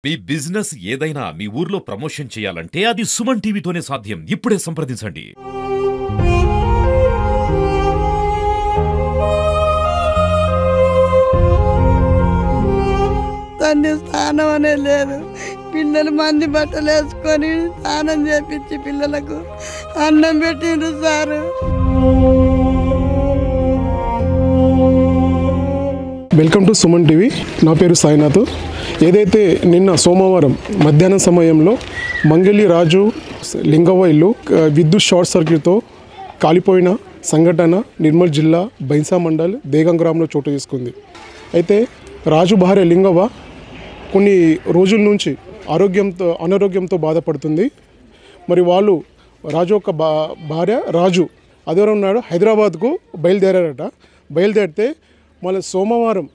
మీ business ఏదైనా మీ ఊర్లో promotion చేయాలంటే అది సుమన్ టీవీతోనే సాధ్యం. ఇప్పుడే సంప్రదించండి. తండ్రి స్నానం అనేది లేదు. పిల్లలు మంది బట్టలు వేసుకొని స్నానం చేపించి పిల్లలకు అన్నం పెట్టిండ్రు sir. Welcome to Suman TV. నా పేరు సాయినాథ్. ఏదైతే నిన్న సోమవారం మధ్యాహ్నం సమయంలో మంగళి రాజు లింగవ్వ ఇల్లు విద్యుత్ షార్ట్ సర్క్యూట్తో కాలిపోయిన సంఘటన నిర్మల్ జిల్లా బైన్సా మండల్ దేగం గ్రామంలో చోటు చేసుకుంది. అయితే రాజు భార్య లింగవ్వ కొన్ని రోజుల నుంచి అనారోగ్యంతో బాధపడుతుంది. మరి వాళ్ళు రాజు యొక్క భార్య రాజు అదేవరం ఉన్నాడు హైదరాబాద్కు బయలుదేరారట. బయలుదేరితే మళ్ళీ సోమవారం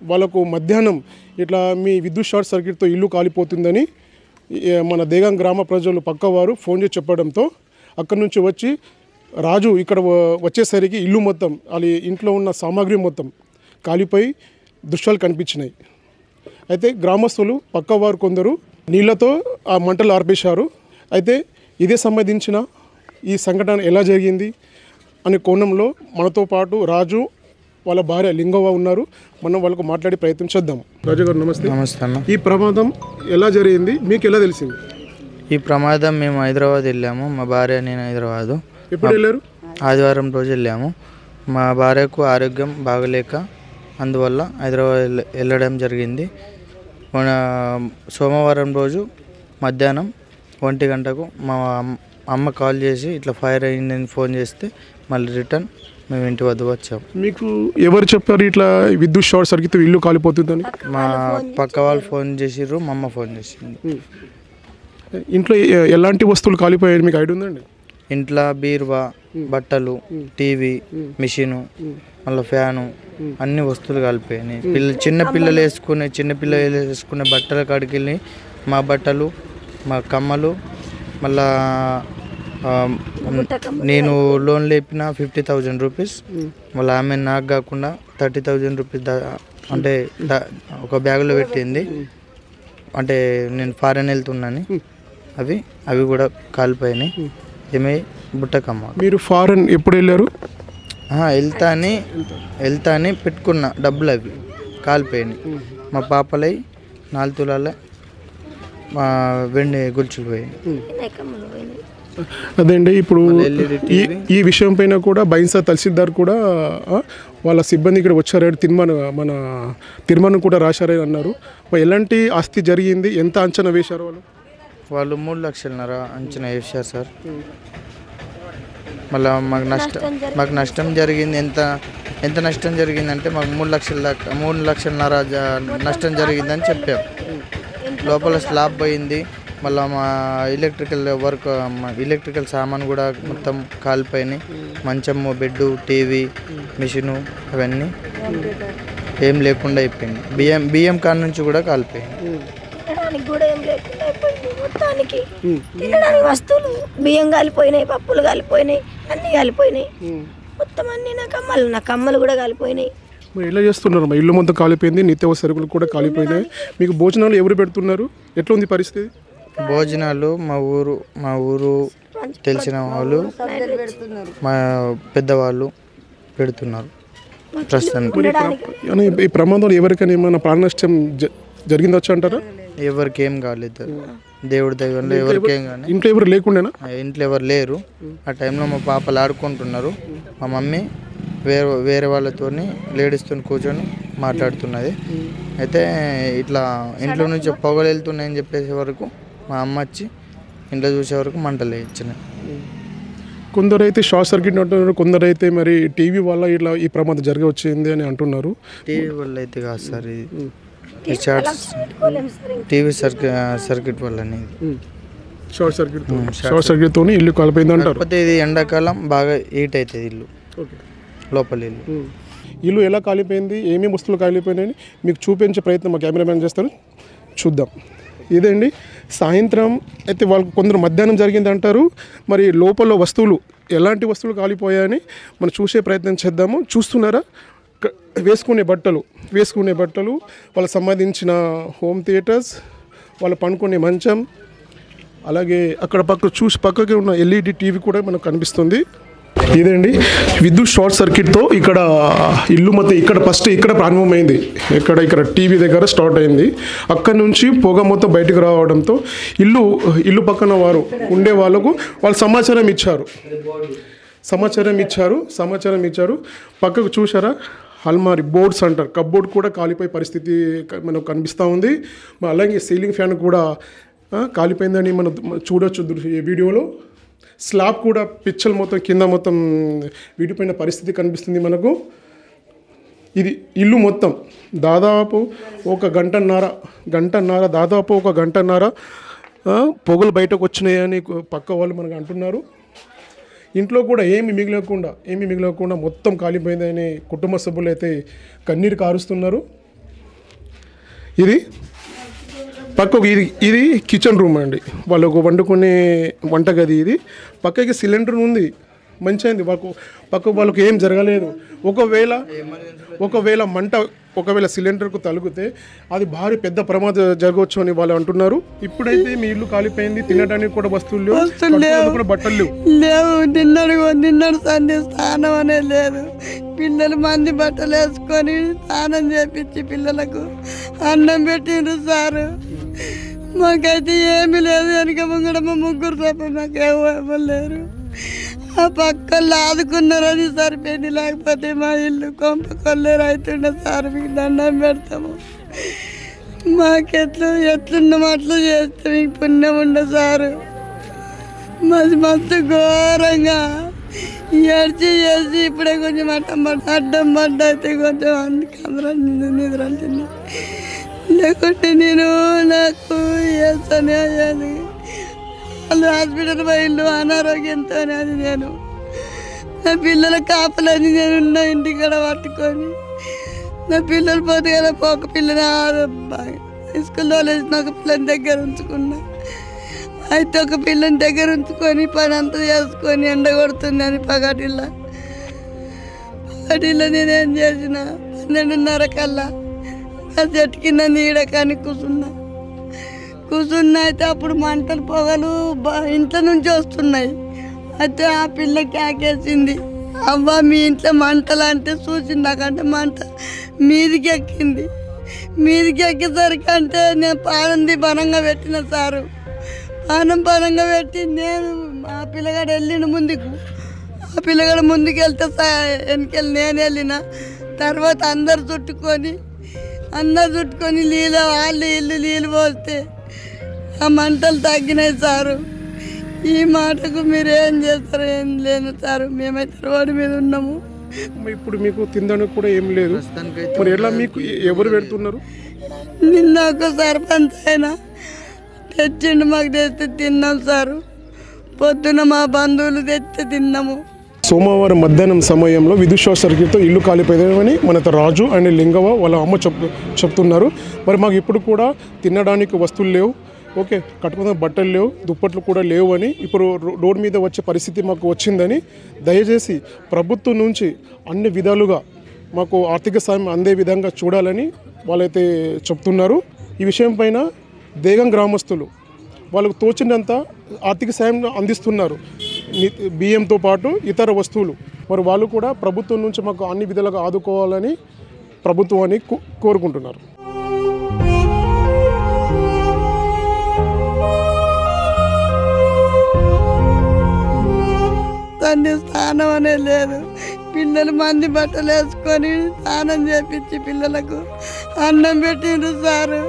వాళ్ళకు మధ్యాహ్నం ఇట్లా మీ విద్యుత్ షార్ట్ సర్క్యూట్తో ఇల్లు కాలిపోతుందని మన దేగం గ్రామ ప్రజలు పక్కవారు ఫోన్ చేసి చెప్పడంతో అక్కడి నుంచి వచ్చి రాజు ఇక్కడ వచ్చేసరికి ఇల్లు మొత్తం వాళ్ళ ఇంట్లో ఉన్న సామాగ్రి మొత్తం కాలిపోయి దృశ్యాలు కనిపించినాయి. అయితే గ్రామస్తులు పక్కవారు కొందరు నీళ్లతో ఆ మంటలు ఆర్పేశారు. అయితే ఇదే సంబంధించిన ఈ సంఘటన ఎలా జరిగింది అనే కోణంలో మనతో పాటు రాజు వాళ్ళ భార్య లింగవ్వ ఉన్నారు. మనం వాళ్ళకు మాట్లాడే ప్రయత్నం చేద్దాం. రాజు గారు నమస్తే. నమస్తే అన్న. ఈ ప్రమాదం ఎలా జరిగింది, మీకు ఎలా తెలిసింది? ఈ ప్రమాదం మేము హైదరాబాద్ వెళ్ళాము. మా భార్య నేను హైదరాబాదు. ఎప్పుడు వెళ్ళారు? ఆదివారం రోజు వెళ్ళాము. మా భార్యకు ఆరోగ్యం బాగలేక అందువల్ల హైదరాబాద్ వెళ్ళడం జరిగింది. మన సోమవారం రోజు మధ్యాహ్నం 1 గంటకు మా అమ్మ కాల్ చేసి ఇట్లా ఫైర్ అయిందని ఫోన్ చేస్తే మళ్ళీ రిటర్న్ మేము ఇంటి వద్ద వచ్చాము. మీకు ఎవరు చెప్పారు ఇట్లా విద్యుత్ షార్ట్ సర్క్యూట్ ఇల్లు కాలిపోతుందని? మా పక్క వాళ్ళు ఫోన్ చేసిర్రు, మా అమ్మ ఫోన్ చేసింది. ఇంట్లో ఎలాంటి వస్తువులు కాలిపోయాయి మీకు ఐడియా ఉందండి? ఇంట్లో బీరువా, బట్టలు, టీవీ, మిషను, మళ్ళీ ఫ్యాను అన్ని వస్తువులు కాలిపోయినాయి. చిన్న పిల్లలు వేసుకునే బట్టల కాడికి వెళ్ళి మా బట్టలు, మా కమ్మలు, మళ్ళా నేను లోన్ లేపిన 50,000 రూపీస్, మళ్ళీ ఆమె నాకు కాకుండా 30,000 రూపీస్ అంటే ఒక బ్యాగులో పెట్టింది. అంటే నేను ఫారెన్ వెళ్తున్నాను, అవి కూడా కాలిపోయినాయి. ఏమై బుట్టకమ్మ. మీరు ఫారెన్ ఎప్పుడు వెళ్ళారు? వెళ్తా అని పెట్టుకున్న డబ్బులు అవి కాలిపోయినాయి. మా పాపలై 4 తులాల మా వెండి గుర్చులు పోయాయి. అదే అండి. ఇప్పుడు ఈ విషయం పైన కూడా బైన్సా తహసీల్దార్ కూడా వాళ్ళ సిబ్బంది ఇక్కడ వచ్చారు, మన తీర్మానం కూడా రాశారని అన్నారు. ఎలాంటి ఆస్తి జరిగింది, ఎంత అంచనా వేశారు వాళ్ళు 3 లక్షలన్నర అంచనా వేశారు సార్. మళ్ళీ మాకు నష్టం జరిగింది. ఎంత నష్టం జరిగిందంటే మాకు 3 లక్షలన్నర నష్టం జరిగిందని చెప్పాం. లోపల స్లాబ్ పోయింది. మళ్ళీ మా ఎలక్ట్రికల్ సామాన్ కూడా మొత్తం కాలిపోయినాయి. మంచము, బెడ్డు, టీవీ, మిషను అవన్నీ ఏం లేకుండా అయిపోయింది. బియ్యం కాడ నుంచి కూడా కాలిపోయింది. తినడానికి వస్తువులు బియ్యం కాలిపోయినాయి, పప్పులు కాలిపోయినాయి, అన్నీ కాలిపోయినాయి. మొత్తం అన్ని నా కమ్మలు కూడా కాలిపోయినాయి. ఎలా చేస్తున్నారు? మా ఇల్లు మొత్తం కాలిపోయింది, నిత్యావసర సరుకులు కూడా కాలిపోయినాయి. మీకు భోజనాలు ఎవరు పెడుతున్నారు? ఎట్లా ఉంది పరిస్థితి? భోజనాలు మా ఊరు తెలిసిన వాళ్ళు, మా పెద్దవాళ్ళు పెడుతున్నారు ప్రస్తుతానికి. ఈ ప్రమాదంలో ఎవరికైనా ఏమైనా ప్రాణ నష్టం జరిగిందొచ్చు అంటారా? ఎవరికి ఏం కాలేదు, దేవుడి దైవంలో ఎవరికి ఏం కానీ. ఇంట్లో ఎవరు లేకుండేనా? ఇంట్లో ఎవరు లేరు. ఆ టైంలో మా పాపలు ఆడుకుంటున్నారు. మా మమ్మీ వేరే వాళ్ళతో లేడీస్తో కూర్చొని మాట్లాడుతున్నది. అయితే ఇట్లా ఇంట్లో నుంచి పొగలు వెళ్తున్నాయని చెప్పేసే వరకు మా అమ్మ వచ్చి ఇంట్లో చూసే వరకు మంటలు ఇచ్చినాయి. కొందరైతే షార్ట్ సర్క్యూట్ అంటున్నారు, కొందరైతే మరి టీవీ వల్ల ఇట్లా ఈ ప్రమాదం జరిగి వచ్చింది అని అంటున్నారు. టీవీ వల్ల అయితే కాదు సార్, టీవీ సర్క్యూట్ వల్ల షార్ట్ సర్క్యూట్తో ఇల్లు కాలిపోయింది అంటారు. కాకపోతే ఇది ఎండాకాలం బాగా హీట్ అవుతుంది ఇల్లు, లోపల ఇల్లు ఎలా కాలిపోయింది, ఏమేమి వస్తువులు కాలిపోయినాయని మీకు చూపించే ప్రయత్నం మా కెమెరామ్యాన్ చేస్తారు, చూద్దాం. ఇదండి సాయంత్రం అయితే వాళ్ళకు కొందరు మధ్యాహ్నం జరిగింది అంటారు. మరి లోపల వస్తువులు ఎలాంటి వస్తువులు కాలిపోయాయని మనం చూసే ప్రయత్నం చేద్దాము. చూస్తున్నారా వేసుకునే బట్టలు వాళ్ళకి సంబంధించిన హోమ్ థియేటర్స్, వాళ్ళు పండుకునే మంచం, అలాగే అక్కడ పక్కకి ఉన్న ఎల్ఈడి టీవీ కూడా మనకు కనిపిస్తుంది. ఇదండి విద్యుత్ షార్ట్ సర్క్యూట్తో ఇక్కడ ఇల్లు మొత్తం ఇక్కడ ప్రారంభమైంది. ఇక్కడ టీవీ దగ్గర స్టార్ట్ అయింది. అక్కడి నుంచి పొగ మొత్తం బయటకు రావడంతో ఇల్లు పక్కన వారు ఉండే వాళ్ళకు వాళ్ళు సమాచారం ఇచ్చారు. పక్కకు చూసారా, అల్మారి బోర్డ్స్ అంటారు, కప్బోర్డ్ కూడా కాలిపోయే పరిస్థితి మనకు కనిపిస్తూ ఉంది. అలాగే సీలింగ్ ఫ్యాన్ కూడా కాలిపోయిందని మనం చూడొచ్చు ఈ వీడియోలో. స్లాబ్ కూడా పిచ్చలు మొత్తం కింద మొత్తం విడిపోయిన పరిస్థితి కనిపిస్తుంది మనకు. ఇది ఇల్లు మొత్తం దాదాపు ఒక గంటన్నర పొగలు బయటకు వచ్చినాయని పక్క వాళ్ళు మనకు అంటున్నారు. ఇంట్లో కూడా ఏమి మిగలకుండా మొత్తం కాలిపోయిందని కుటుంబ సభ్యులు అయితే కన్నీరు కారుస్తున్నారు. ఇది పక్కకు ఇది కిచెన్ రూమ్ అండి, వాళ్ళకు వండుకునే వంటగది. ఇది పక్కకి సిలిండర్ ఉంది, మంచిది, వాళ్ళకు ఏం జరగలేదు. ఒకవేళ సిలిండర్కు తగిలితే అది భారీ పెద్ద ప్రమాదం జరగవచ్చు అని వాళ్ళు అంటున్నారు. ఇప్పుడైతే మీ ఇల్లు కాలిపోయింది, తినడానికి కూడా వస్తువులు లేవు, బట్టలు లేవు. నిన్నడు సండే స్నానం అనేది లేదు. పిల్లలు మంది బట్టలు వేసుకొని స్నానం చేపించి పిల్లలకు అన్నం పెట్టిండ్రు సారు. మాకైతే ఏమీ లేదు. వెనక ముంగడ మా ముగ్గురు తప్ప మాకు ఇవ్వలేరు. ఆ పక్కల్లో ఆదుకున్నారు, అది సరిపోయింది. లేకపోతే మా ఇల్లు కొంప కొల్లేరు అవుతుండే సార్. మీకు దండం పెడతాము. ఎట్లున్నాం అట్లా చేస్తే మీకు పుణ్యం ఉండే సారు. మస్తు ఘోరంగా ఏడ్చి ఇప్పుడే కొంచెం అడ్డం పడ్డ అయితే కొంచెం అందుకు అందరం నిద్రంటుంది. లేకుంటే నాకు వేస్తానే అయ్యాది. వాళ్ళు హాస్పిటల్ పోయిండు అనారోగ్యంతో. అది నేను నా పిల్లల కాపలని నేనున్న ఇంటికాడ పట్టుకొని, నా పిల్లలు పోతే కదా ఒక పిల్లని స్కూల్లో వేసిన ఒక పిల్లని దగ్గర ఉంచుకున్నా. అయితే ఒక పిల్లని దగ్గర ఉంచుకొని పని అంతా చేసుకొని ఎండ కొడుతుందని పగటిల్లో నేనేం చేసిన 12:30 కల్లా ఆ చెట్టు కింద నీడ కానీ కూర్చున్నా. అయితే అప్పుడు మంటలు పొగలు ఇంట్లో నుంచి వస్తున్నాయి. అయితే ఆ పిల్ల కేకేసింది, అవ్వ మీ ఇంట్లో మంటలు అంటే చూసింది. నాకంటే మంట మీదికి ఎక్కేసరికి అంటే నేను బలంగా పెట్టిన సారు. బలంగా పెట్టి నేను ఆ పిల్లగాడు వెళ్ళిన ముందుకు. ఆ పిల్లగాడు ముందుకు వెళ్తే వెనకెళ్ళి నేను వెళ్ళిన తర్వాత అందరు చుట్టుకొని నీళ్ళు పోస్తే ఆ మంటలు తగ్గినాయి సారు. ఈ మాటకు మీరు ఏం చేస్తారు? ఏం లేదు సారు. మేమైతే రోడ్డు మీద ఉన్నాము. ఇప్పుడు మీకు తినడానికి కూడా ఏం లేదు. మరి ఎలా మీకు ఎవరు పెడుతున్నారు? నిన్న ఒక సర్పంచ్ అయినా తెచ్చిండు, మాకు తెస్తే తిన్నాం సారు. పొద్దున మా బంధువులు తెస్తే తిన్నాము. సోమవారం మధ్యాహ్నం సమయంలో విద్యుత్ షార్ట్ సర్క్యూట్తో ఇల్లు కాలిపోయిందని మనతో రాజు అండ్ లింగవ్వ వాళ్ళ అమ్మ చెప్తున్నారు. మరి మాకు ఇప్పుడు కూడా తినడానికి వస్తువులు లేవు, ఓకే, కట్టుకున్న బట్టలు లేవు, దుప్పట్లు కూడా లేవు అని ఇప్పుడు రోడ్డు మీద వచ్చే పరిస్థితి మాకు వచ్చిందని, దయచేసి ప్రభుత్వం నుంచి అన్ని విధాలుగా మాకు ఆర్థిక సాయం అందే విధంగా చూడాలని వాళ్ళైతే చెప్తున్నారు. ఈ విషయం పైన దేగం గ్రామస్తులు వాళ్ళకు తోచినంత ఆర్థిక సాయం అందిస్తున్నారు, బియ్యంతో పాటు ఇతర వస్తువులు. మరి వాళ్ళు కూడా ప్రభుత్వం నుంచి మాకు అన్ని విధాలుగా ఆదుకోవాలని ప్రభుత్వాన్ని కోరుకుంటున్నారు. స్నానం అనేది లేదు. పిల్లలు మంది బట్టలు వేసుకొని స్నానం చేపించి పిల్లలకు అన్నం పెట్టిండ్రు సారు.